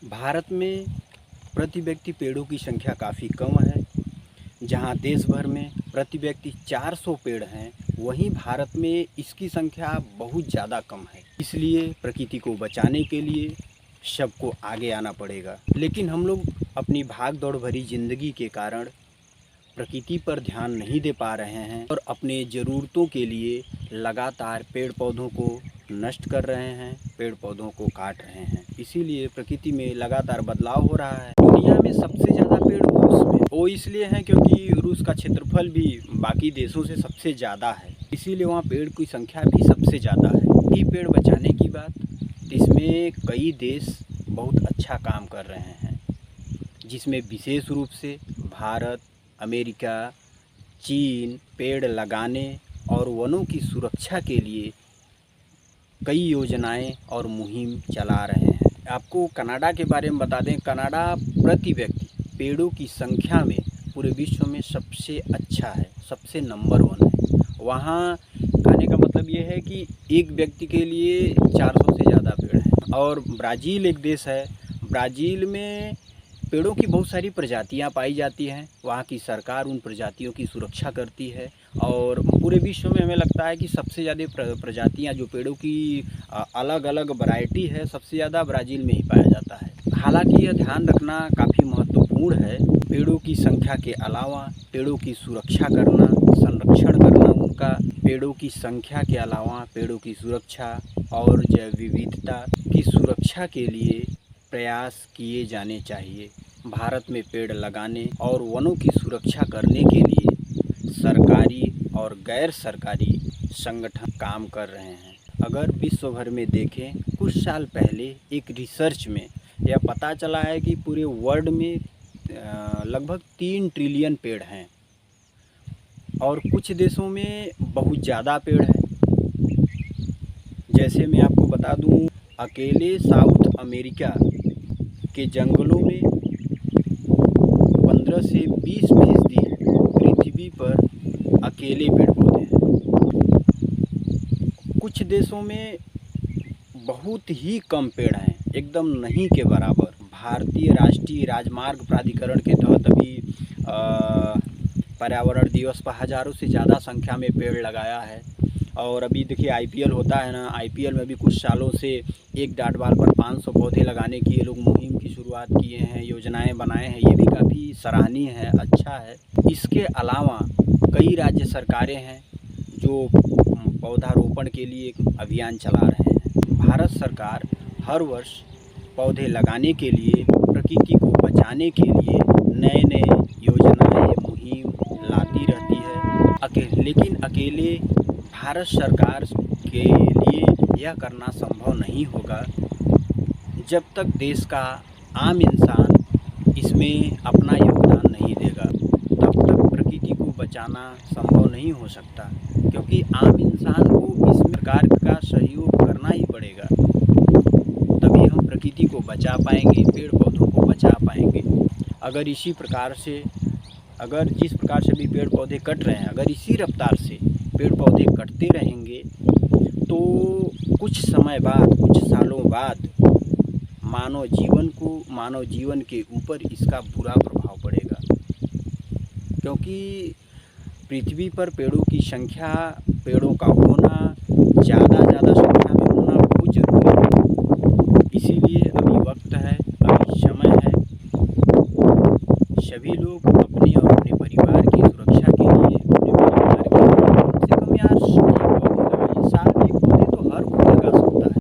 भारत में प्रति व्यक्ति पेड़ों की संख्या काफ़ी कम है। जहां देश भर में प्रति व्यक्ति 400 पेड़ हैं, वहीं भारत में इसकी संख्या बहुत ज़्यादा कम है। इसलिए प्रकृति को बचाने के लिए सबको आगे आना पड़ेगा। लेकिन हम लोग अपनी भाग दौड़ भरी ज़िंदगी के कारण प्रकृति पर ध्यान नहीं दे पा रहे हैं और अपने ज़रूरतों के लिए लगातार पेड़ पौधों को नष्ट कर रहे हैं, पेड़ पौधों को काट रहे हैं। इसीलिए प्रकृति में लगातार बदलाव हो रहा है। दुनिया में सबसे ज़्यादा पेड़ रूस में, वो इसलिए हैं क्योंकि रूस का क्षेत्रफल भी बाकी देशों से सबसे ज़्यादा है, इसीलिए वहाँ पेड़ की संख्या भी सबसे ज़्यादा है। ये पेड़ बचाने की बात, इसमें कई देश बहुत अच्छा काम कर रहे हैं, जिसमें विशेष रूप से भारत, अमेरिका, चीन पेड़ लगाने और वनों की सुरक्षा के लिए कई योजनाएं और मुहिम चला रहे हैं। आपको कनाडा के बारे में बता दें, कनाडा प्रति व्यक्ति पेड़ों की संख्या में पूरे विश्व में सबसे अच्छा है, सबसे नंबर 1 है। वहाँ कहने का मतलब ये है कि एक व्यक्ति के लिए 400 से ज़्यादा पेड़ हैं। और ब्राज़ील एक देश है, ब्राज़ील में पेड़ों की बहुत सारी प्रजातियां पाई जाती हैं। वहाँ की सरकार उन प्रजातियों की सुरक्षा करती है और पूरे विश्व में हमें लगता है कि सबसे ज़्यादा प्रजातियां जो पेड़ों की अलग अलग वैरायटी है, सबसे ज़्यादा ब्राज़ील में ही पाया जाता है। हालांकि यह ध्यान रखना काफ़ी महत्वपूर्ण है, पेड़ों की संख्या के अलावा पेड़ों की सुरक्षा करना, संरक्षण करना उनका, पेड़ों की संख्या के अलावा पेड़ों की सुरक्षा और जैव विविधता की सुरक्षा के लिए प्रयास किए जाने चाहिए। भारत में पेड़ लगाने और वनों की सुरक्षा करने के लिए सरकारी और गैर सरकारी संगठन काम कर रहे हैं। अगर विश्व भर में देखें, कुछ साल पहले एक रिसर्च में यह पता चला है कि पूरे वर्ल्ड में लगभग 3 ट्रिलियन पेड़ हैं और कुछ देशों में बहुत ज़्यादा पेड़ हैं। जैसे मैं आपको बता दूं, अकेले साउथ अमेरिका के जंगलों में 15 से 20% पृथ्वी पर अकेले पेड़ पौधे हैं। कुछ देशों में बहुत ही कम पेड़ हैं, एकदम नहीं के बराबर। भारतीय राष्ट्रीय राजमार्ग प्राधिकरण के तहत अभी पर्यावरण दिवस पर हज़ारों से ज़्यादा संख्या में पेड़ लगाया है। और अभी देखिए IPL होता है ना, IPL में भी कुछ सालों से एक डाट बाल पर 500 पौधे लगाने की ये लोग मुहिम की शुरुआत किए हैं, योजनाएं बनाए हैं। ये भी काफ़ी सराहनीय है, अच्छा है। इसके अलावा कई राज्य सरकारें हैं जो पौधारोपण के लिए एक अभियान चला रहे हैं। भारत सरकार हर वर्ष पौधे लगाने के लिए, प्रकृति को बचाने के लिए नए नए योजनाएं, मुहिम लाती रहती है। लेकिन अकेले भारत सरकार के लिए यह करना संभव नहीं होगा जब तक देश का आम इंसान इसमें अपना योगदान नहीं देगा। तब तक प्रकृति को बचाना संभव नहीं हो सकता, क्योंकि आम इंसान को इस प्रकार का सहयोग करना ही पड़ेगा, तभी हम प्रकृति को बचा पाएंगे, पेड़ पौधों को बचा पाएंगे। अगर इसी प्रकार से, अगर जिस प्रकार से भी पेड़ पौधे कट रहे हैं, अगर इसी रफ्तार से पेड़ पौधे कटते रहेंगे तो कुछ समय बाद, कुछ सालों बाद मानव जीवन के ऊपर इसका बुरा प्रभाव पड़ेगा। क्योंकि पृथ्वी पर पेड़ों की संख्या, पेड़ों का होना, ज़्यादा संख्या में होना बहुत ज़रूरी है। इसीलिए अभी वक्त है, अभी समय है, सभी लोग अपने और अपने